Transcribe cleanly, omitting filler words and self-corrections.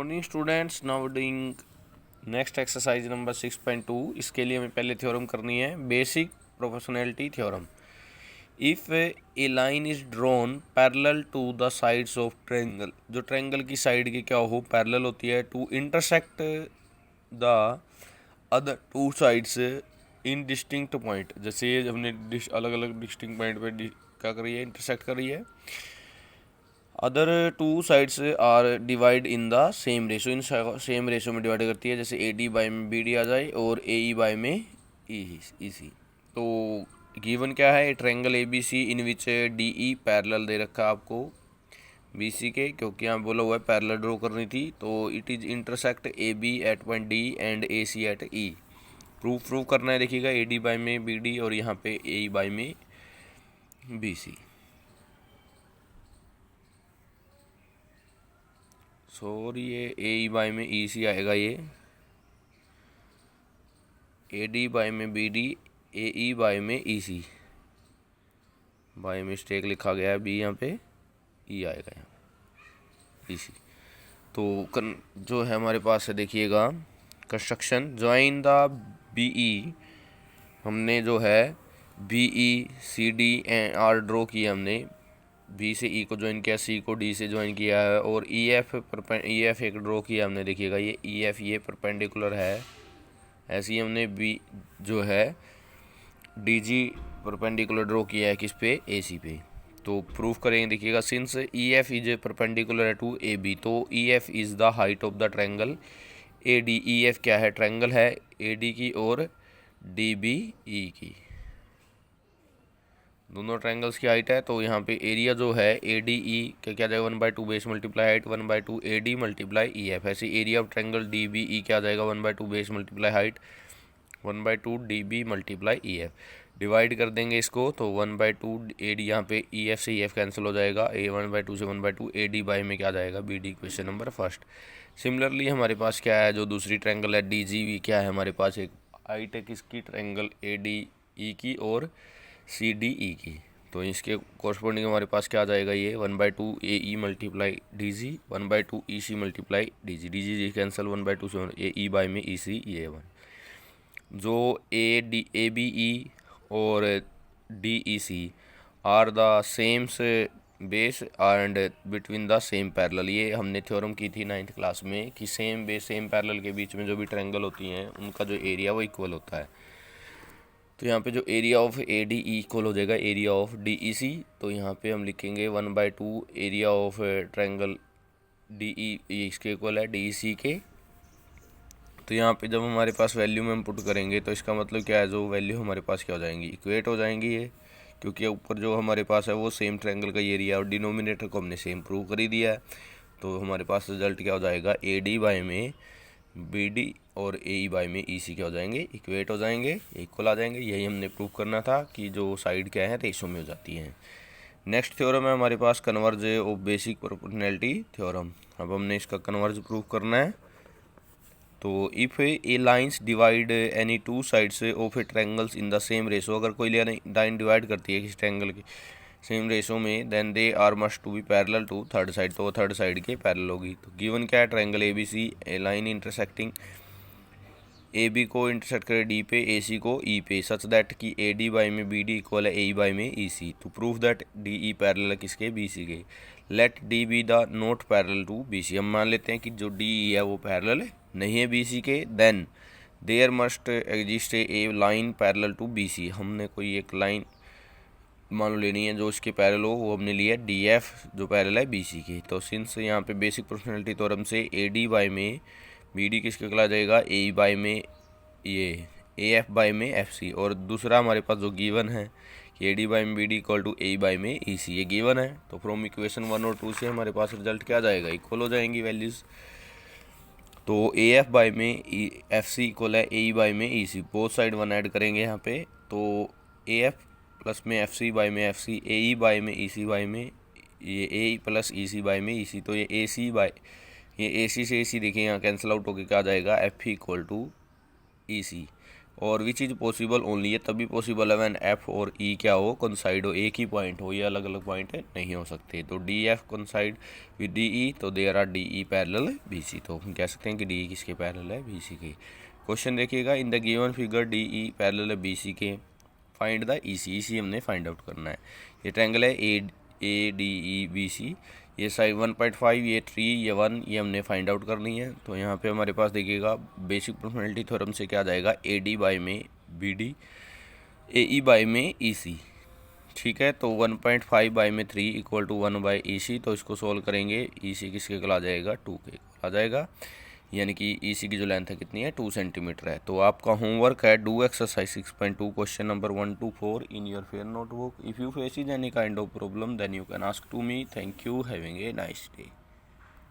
Morning students, now doing next exercise number 6.2। इसके लिए हमें पहले थ्योरम करनी है, basic proportionality theorem. If a line is drawn parallel to the sides of triangle, जो triangle की साइड की क्या हो, पैरेलल होती है, to intersect the other two sides in distinct point. जैसे ये हमने अलग अलग डिस्टिंक्ट पॉइंट पे क्या करी है, इंटरसेक्ट करी है। Other two sides are divide in the same ratio, in same ratio में डिवाइड करती है। जैसे ए डी बाई में बी डी आ जाए और ए ई बाई में ई सी। तो गिवन क्या है, triangle A B C in which D E parallel दे रखा है आपको बी सी के, क्योंकि यहाँ बोला हुआ है पैरेलल ड्रॉ करनी थी। तो it is intersect A B at point D and A C at E. Prove करना है, देखिएगा ए डी बाई में बी डी और यहाँ पे ए ई बाई में बी सी। सॉरी, ये ए ई बाई में ई सी आएगा, ये ए डी बाई में B D, A E by में ई सी। बाई मिस्टेक लिखा गया है, बी यहाँ पे ई आएगा, यहाँ ई सी। तो जो है हमारे पास है, देखिएगा construction join the B E. हमने जो है B E C D and are draw किया, हमने बी से ई को ज्वाइन किया, सी को डी से ज्वाइन किया है, और ई एफ एक ड्रॉ किया हमने। देखिएगा ये ई एफ ये परपेंडिकुलर है, ऐसे ही हमने बी जो है डी जी परपेंडिकुलर ड्रॉ किया है किस पे, ए सी पे। तो प्रूफ करेंगे, देखिएगा since E F is perpendicular है टू ए बी, तो E F is the height of the triangle A D. E F क्या है, ट्रायंगल है ए डी की और डी बी ई की, दोनों ट्रायंगल्स की हाइट है। तो यहाँ पे एरिया जो है ए डी ई क्या क्या जाएगा, 1/2 base multiply height 1/2 A D multiply E F. ऐसे area of triangle D B E क्या जाएगा, 1/2 base multiply height 1/2 D B multiply E F. Divide कर देंगे इसको, तो 1/2 ए डी, यहाँ पे ई एफ से ई एफ कैंसिल हो जाएगा, ए 1/2 से 1/2 ए डी बाई में क्या जाएगा, B D. Question number first. Similarly हमारे पास क्या है, जो दूसरी ट्रायंगल है डी जी वी, क्या है हमारे पास, एक हाइट है किसकी, ट्रायंगल ए डी ई की और सी डी ई की। तो इसके कॉरस्पॉन्डिंग हमारे पास क्या आ जाएगा, ये 1/2 ए ई मल्टीप्लाई डी जी 1/2 ई C multiply D G cancel 1/2 से ए ई बाई में ई सी, ये 1। जो ए बी ई और D E C are the same base and between the same parallel. ये हमने थ्योरम की थी 9th क्लास में कि सेम बेस सेम पैरेलल के बीच में जो भी ट्रायंगल होती हैं उनका जो एरिया वो इक्वल होता है। तो यहाँ पे जो area of A D E equal हो जाएगा area of D E C. तो यहाँ पे हम लिखेंगे 1/2 area of triangle D E इसके इक्वल है डी ई सी के। तो यहाँ पे जब हमारे पास वैल्यू में हम पुट करेंगे तो इसका मतलब क्या है, जो वैल्यू हमारे पास क्या हो जाएंगी, इक्वेट हो जाएंगी ये, क्योंकि ऊपर जो हमारे पास है वो सेम ट्रायंगल का एरिया और डिनोमिनेटर को हमने सेम प्रूव कर ही दिया है। तो हमारे पास रिजल्ट क्या हो जाएगा, ए डी बाई में बी डी और ए ई बाई में ई सी क्या हो जाएंगे, इक्वेट हो जाएंगे, इक्वल आ जाएंगे। यही हमने प्रूव करना था कि जो साइड क्या है रेशो में हो जाती हैं। नेक्स्ट थ्योरम है हमारे पास converse of basic proportionality theorem. अब हमने इसका कन्वर्ज प्रूव करना है। तो if a lines divide any two sides of a triangles in the same ratio, अगर कोई लाइन डिवाइड करती है किसी ट्रायंगल की सेम रेशो में, then they are must to be parallel to third side, तो वो थर्ड साइड के पैरेलल होगी। तो गिवन क्या है, triangle A B C, a line intersecting A B को इंटरसेक्ट करे डी पे, ए सी को ई पे, सच दैट कि ए डी बाई में बी डी इक्वल है ए ई बाई में ई सी। तो prove that D E parallel किसके, बी सी के। Let D be the not parallel to B C. हम मान लेते हैं कि जो डी ई है वो पैरेलल नहीं है बी सी के। Then there must exist a line parallel to B C. हमने कोई एक लाइन मान लो लेनी है जो इसके पैरेलल हो, वो हमने लिया डी एफ जो पैरेलल है बी सी के। तो सिंस यहाँ पे बेसिक प्रोपोर्शनैलिटी थ्योरम से ए डी बाई में बी डी किसके कहला जाएगा, ए ई बाई में ये ए एफ बाई में एफ सी। और दूसरा हमारे पास जो गिवन है कि ए डी बाई में B D equal to A E by में ई सी, ये गिवन है। तो फ्रॉम इक्वेशन 1 और 2 से हमारे पास रिजल्ट क्या आ जाएगा, इक्वल हो जाएंगी वैल्यूज़। तो ए एफ बाई में एफ सी इक्वल है ए ई बाई में E C, both side 1 add करेंगे यहाँ पे। तो ए एफ प्लस में एफ सी बाई में F C, A E by में ई सी बाई में ये ए प्लस ई सी बाई में ई सी। तो ये ए सी बाई ये ए सी से ए सी देखिए यहाँ कैंसिल आउट होकर क्या आ जाएगा, एफ ई इक्वल टू ई सी। और विच इज़ पॉसिबल ओनली, ये तभी पॉसिबल है व्हेन एफ और ई क्या हो, कोइंसाइड हो, एक ही पॉइंट हो, ये अलग अलग पॉइंट नहीं हो सकते। तो D F coincide with D E, तो there are D E parallel B C, तो हम कह सकते हैं कि डी ई किसके पैरेलल है, बी सी के। क्वेश्चन देखिएगा, in the given figure D E parallel है बी सी के, फाइंड द ई सी, ई सी हमने फाइंड आउट करना है। ये ट्रायंगल है A D E B C, ये साइड 1.5, ये 3, ये 1, ये हमने फाइंड आउट करनी है। तो यहाँ पे हमारे पास देखिएगा बेसिक प्रोपोर्शनैलिटी थ्योरम से क्या आ जाएगा, ए डी बाई में B D, A E by में ई सी, ठीक है। तो 1.5 बाई में 3 equal to 1 by E C, तो इसको सोल्व करेंगे, ई सी किसके कल आ जाएगा, 2 के आ जाएगा, यानी कि ई सी की जो लेंथ है कितनी है, 2 सेंटीमीटर है। तो आपका होमवर्क है, do exercise 6.2 question number 1 to 4 in your fair notebook. If you face any kind of problem then you can ask to me. Thank you, having a nice day.